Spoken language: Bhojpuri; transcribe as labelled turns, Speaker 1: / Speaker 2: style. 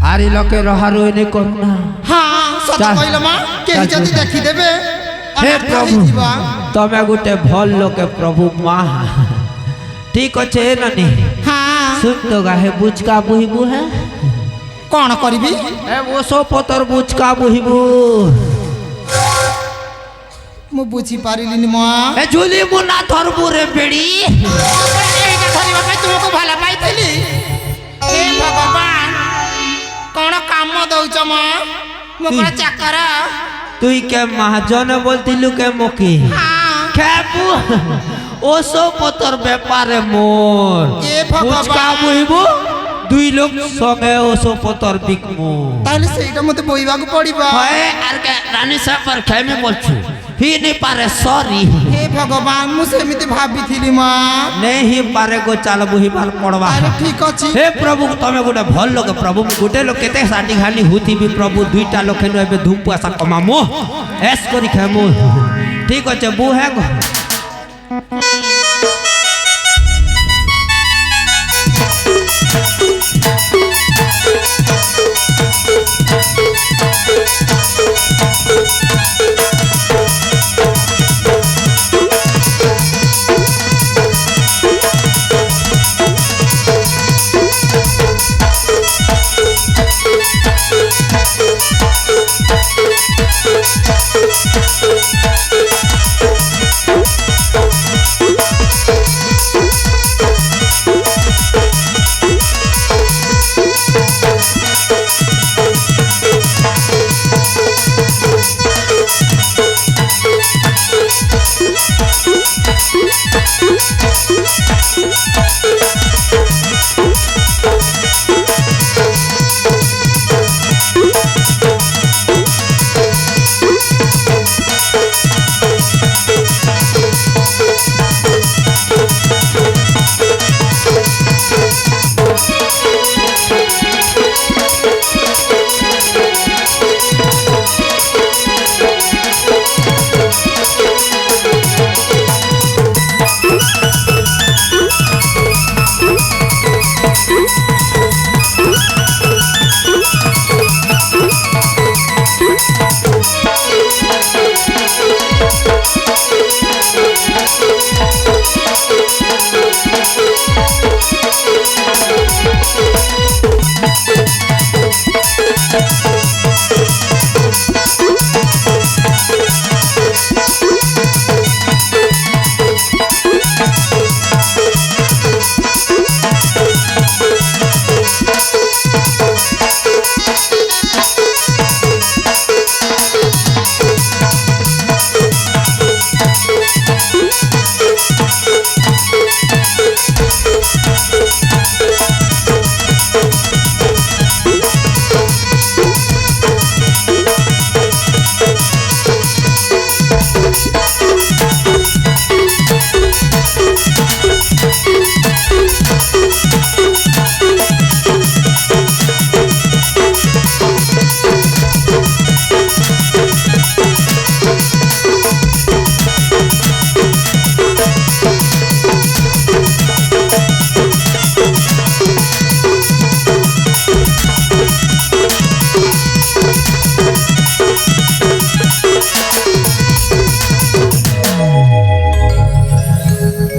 Speaker 1: आरी लोके रहा रोने करना।
Speaker 2: हाँ सत कहलो मां केही जदी देखि देबे
Speaker 1: हे प्रभु तमे गुटे भल लोके प्रभु मां ठीक अच्छे ननी।
Speaker 2: हाँ
Speaker 1: सुन तो गाहे बुचका बुहिबु है
Speaker 2: कौन करिबी
Speaker 1: ए वो सो पतर बुचका बुहिबु
Speaker 2: मु बुझी पारिलिनी मां
Speaker 1: ए झुली मुना धरबु रे बेड़ी
Speaker 2: एटा धरिबा पे तुमको भला पाइथिली हे भगवान कौन काम दउछ मां मोकरा चाकर
Speaker 1: तुई के महाजन बोलतिलु के मोकी
Speaker 2: हाँ
Speaker 1: खेबु ओ सो पतर व्यापारे मोर
Speaker 2: ए भगवान
Speaker 1: बुचका बुहिबु दुई लोग संगे ओ सो पतर बिकमु
Speaker 2: ताले सेटा मते बोइबा को पड़िबा
Speaker 1: है आर के रानी साहब पर खेमी बोलछु ही नहीं पारे सॉरी
Speaker 2: हे भगवान मु सेमिति भाबिथिली मां
Speaker 1: नहीं पारे को चाल बुही बाल पड़वा
Speaker 2: अरे ठीक अछि
Speaker 1: हे प्रभु तमे गोटे भल लोग प्रभु गोटे लोग केते साडी खाली हुती भी प्रभु दुईटा लोग खेनो एबे धूम पैसा कमामो ऐस करी खामो ठीक अछि बु है